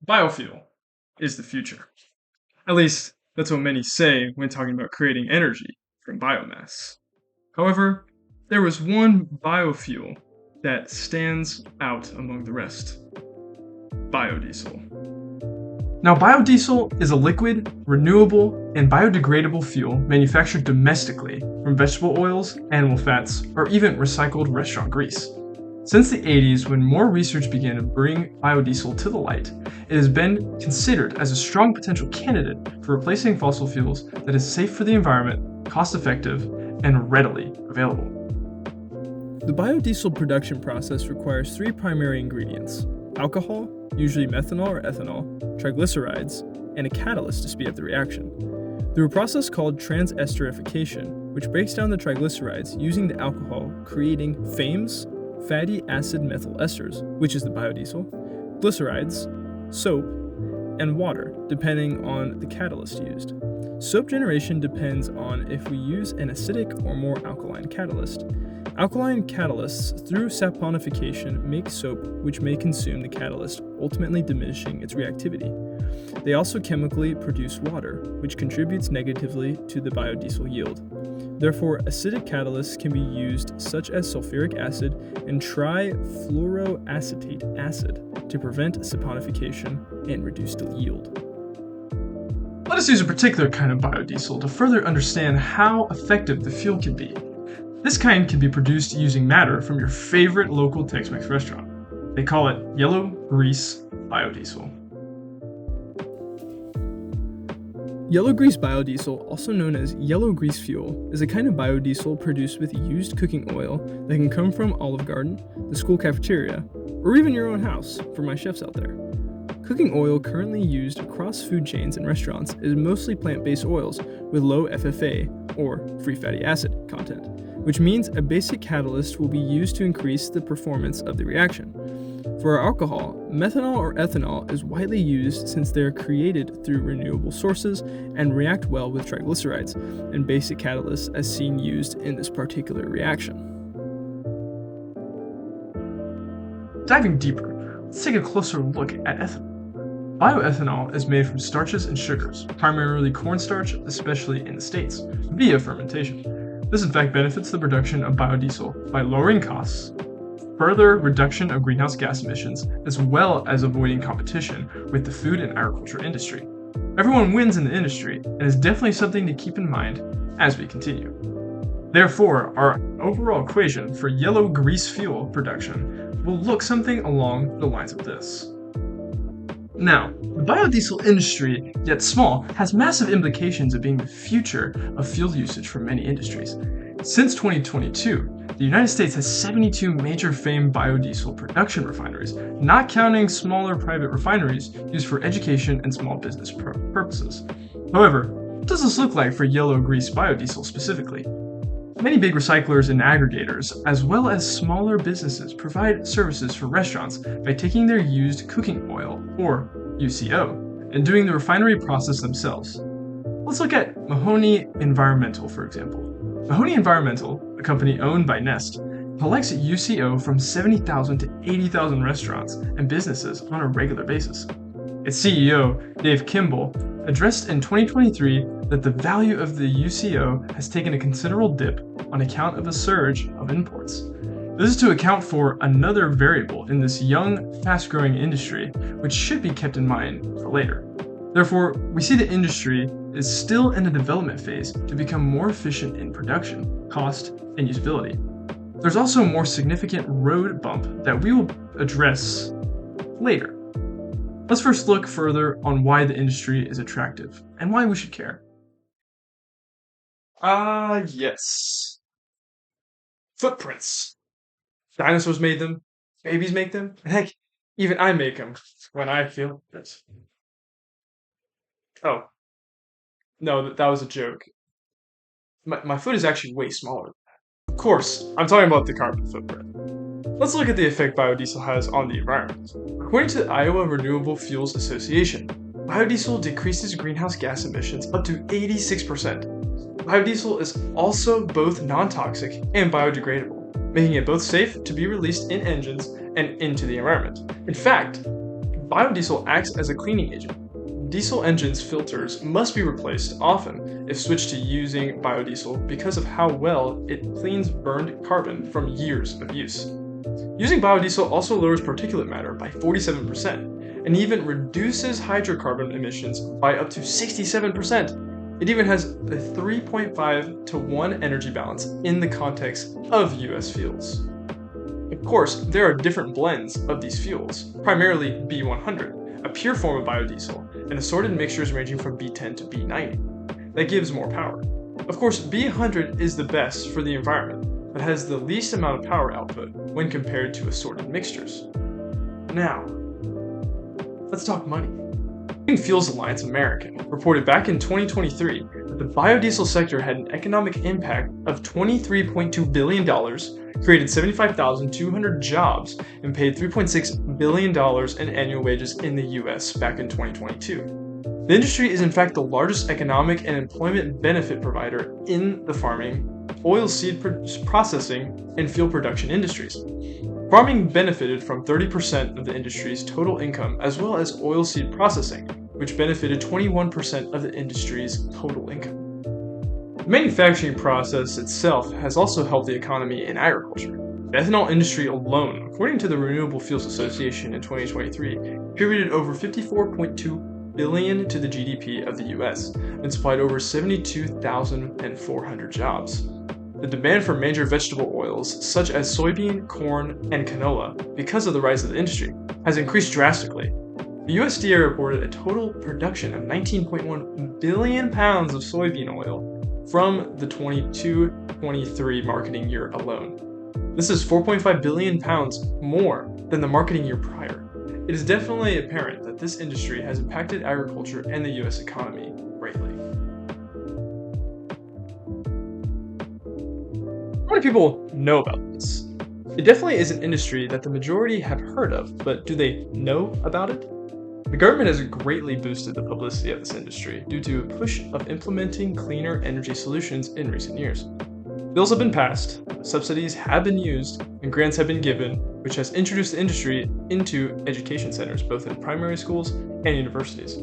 Biofuel is the future. At least, that's what many say when talking about creating energy from biomass. However, there was one biofuel that stands out among the rest: biodiesel. Now, biodiesel is a liquid, renewable, and biodegradable fuel manufactured domestically from vegetable oils, animal fats, or even recycled restaurant grease. Since the 80s, when more research began to bring biodiesel to the light, it has been considered as a strong potential candidate for replacing fossil fuels that is safe for the environment, cost-effective, and readily available. The biodiesel production process requires three primary ingredients: alcohol, usually methanol or ethanol, triglycerides, and a catalyst to speed up the reaction. Through a process called transesterification, which breaks down the triglycerides using the alcohol, creating FAMEs, fatty acid methyl esters, which is the biodiesel, glycerides, soap, and water, depending on the catalyst used. Soap generation depends on if we use an acidic or more alkaline catalyst. Alkaline catalysts, through saponification, make soap which may consume the catalyst, ultimately diminishing its reactivity. They also chemically produce water, which contributes negatively to the biodiesel yield. Therefore, acidic catalysts can be used, such as sulfuric acid and trifluoroacetate acid, to prevent saponification and reduce the yield. Let us use a particular kind of biodiesel to further understand how effective the fuel can be. This kind can be produced using matter from your favorite local Tex-Mex restaurant. They call it yellow grease biodiesel. Yellow grease biodiesel, also known as yellow grease fuel, is a kind of biodiesel produced with used cooking oil that can come from Olive Garden, the school cafeteria, or even your own house, for my chefs out there. Cooking oil currently used across food chains and restaurants is mostly plant-based oils with low FFA, or free fatty acid, content, which means a basic catalyst will be used to increase the performance of the reaction. For our alcohol, methanol or ethanol is widely used since they are created through renewable sources and react well with triglycerides and basic catalysts as seen used in this particular reaction. Diving deeper, let's take a closer look at ethanol. Bioethanol is made from starches and sugars, primarily cornstarch, especially in the States, via fermentation. This in fact benefits the production of biodiesel by lowering costs, further reduction of greenhouse gas emissions, as well as avoiding competition with the food and agriculture industry. Everyone wins in the industry, and is definitely something to keep in mind as we continue. Therefore, our overall equation for yellow grease fuel production will look something along the lines of this. Now, the biodiesel industry, yet small, has massive implications of being the future of fuel usage for many industries. Since 2022, the United States has 72 major FAME biodiesel production refineries, not counting smaller private refineries used for education and small business purposes. However, what does this look like for yellow grease biodiesel specifically? Many big recyclers and aggregators, as well as smaller businesses, provide services for restaurants by taking their used cooking oil, or UCO, and doing the refinery process themselves. Let's look at Mahoney Environmental, for example. Mahoney Environmental, a company owned by Nest, collects UCO from 70,000 to 80,000 restaurants and businesses on a regular basis. Its CEO, Dave Kimball, addressed in 2023 that the value of the UCO has taken a considerable dip on account of a surge of imports. This is to account for another variable in this young, fast-growing industry, which should be kept in mind for later. Therefore, we see the industry is still in the development phase to become more efficient in production, cost, and usability. There's also a more significant road bump that we will address later. Let's first look further on why the industry is attractive and why we should care. Yes. Footprints. Dinosaurs made them, babies make them, and heck, even I make them when I feel it. Oh, no, that was a joke. My foot is actually way smaller than that. Of course, I'm talking about the carbon footprint. Let's look at the effect biodiesel has on the environment. According to the Iowa Renewable Fuels Association, biodiesel decreases greenhouse gas emissions up to 86%. Biodiesel is also both non-toxic and biodegradable, making it both safe to be released in engines and into the environment. In fact, biodiesel acts as a cleaning agent. Diesel engines' filters must be replaced often if switched to using biodiesel because of how well it cleans burned carbon from years of use. Using biodiesel also lowers particulate matter by 47% and even reduces hydrocarbon emissions by up to 67%. It even has a 3.5 to 1 energy balance in the context of US fuels. Of course, there are different blends of these fuels, primarily B100, a pure form of biodiesel, and assorted mixtures ranging from B10 to B90. That gives more power. Of course, B100 is the best for the environment, but has the least amount of power output when compared to assorted mixtures. Now, let's talk money. Clean Fuels Alliance America reported back in 2023 that the biodiesel sector had an economic impact of $23.2 billion, created 75,200 jobs, and paid $3.6 billion in annual wages in the US back in 2022. The industry is in fact the largest economic and employment benefit provider in the farming, oilseed processing, and fuel production industries. Farming benefited from 30% of the industry's total income, as well as oilseed processing, which benefited 21% of the industry's total income. The manufacturing process itself has also helped the economy in agriculture. The ethanol industry alone, according to the Renewable Fuels Association in 2023, contributed over $54.2 billion to the GDP of the US and supplied over 72,400 jobs. The demand for major vegetable oils, such as soybean, corn, and canola, because of the rise of the industry, has increased drastically. The USDA reported a total production of 19.1 billion pounds of soybean oil from the 22-23 marketing year alone. This is 4.5 billion pounds more than the marketing year prior. It is definitely apparent that this industry has impacted agriculture and the US economy greatly. How many people know about this? It definitely is an industry that the majority have heard of, but do they know about it? The government has greatly boosted the publicity of this industry due to a push of implementing cleaner energy solutions in recent years. Bills have been passed, subsidies have been used, and grants have been given, which has introduced the industry into education centers, both in primary schools and universities.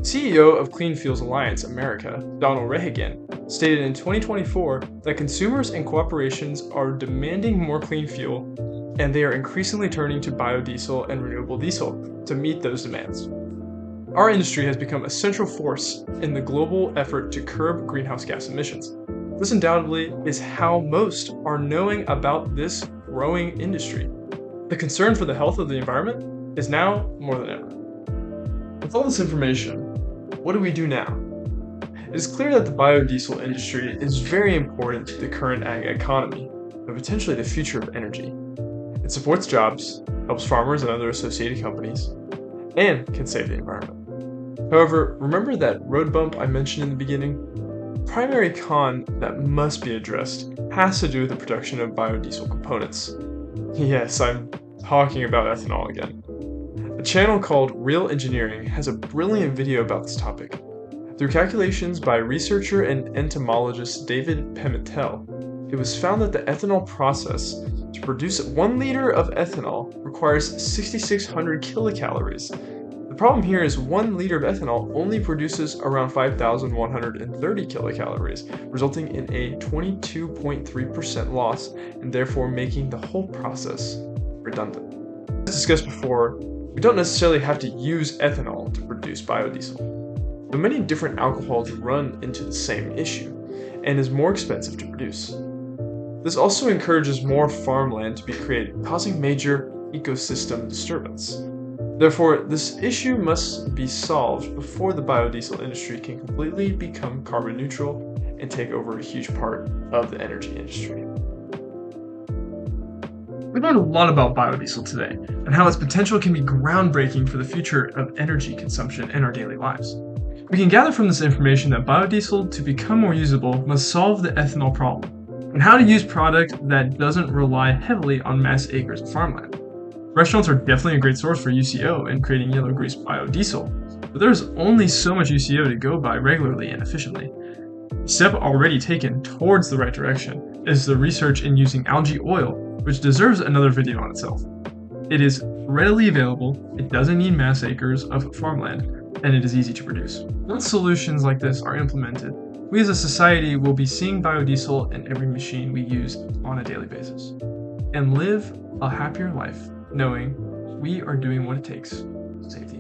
CEO of Clean Fuels Alliance America, Donald Rehagen, stated in 2024 that consumers and corporations are demanding more clean fuel, and they are increasingly turning to biodiesel and renewable diesel to meet those demands. Our industry has become a central force in the global effort to curb greenhouse gas emissions. This undoubtedly is how most are knowing about this growing industry. The concern for the health of the environment is now more than ever. With all this information, what do we do now? It is clear that the biodiesel industry is very important to the current ag economy, and potentially the future of energy. It supports jobs, helps farmers and other associated companies, and can save the environment. However, remember that road bump I mentioned in the beginning? The primary con that must be addressed has to do with the production of biodiesel components. Yes, I'm talking about ethanol again. A channel called Real Engineering has a brilliant video about this topic. Through calculations by researcher and entomologist David Pimentel, it was found that the ethanol process to produce 1 liter of ethanol requires 6,600 kilocalories. The problem here is 1 liter of ethanol only produces around 5,130 kilocalories, resulting in a 22.3% loss and therefore making the whole process redundant. As discussed before, we don't necessarily have to use ethanol to produce biodiesel, but many different alcohols run into the same issue and is more expensive to produce. This also encourages more farmland to be created, causing major ecosystem disturbance. Therefore, this issue must be solved before the biodiesel industry can completely become carbon neutral and take over a huge part of the energy industry. We learned a lot about biodiesel today and how its potential can be groundbreaking for the future of energy consumption in our daily lives. We can gather from this information that biodiesel, to become more usable, must solve the ethanol problem, and how to use product that doesn't rely heavily on mass acres of farmland. Restaurants are definitely a great source for UCO in creating yellow grease biodiesel, but there's only so much UCO to go by regularly and efficiently. A step already taken towards the right direction is the research in using algae oil, which deserves another video on itself. It is Readily available, it doesn't need mass acres of farmland, and it is easy to produce. Once solutions like this are implemented, we as a society will be seeing biodiesel in every machine we use on a daily basis, and live a happier life knowing we are doing what it takes to save the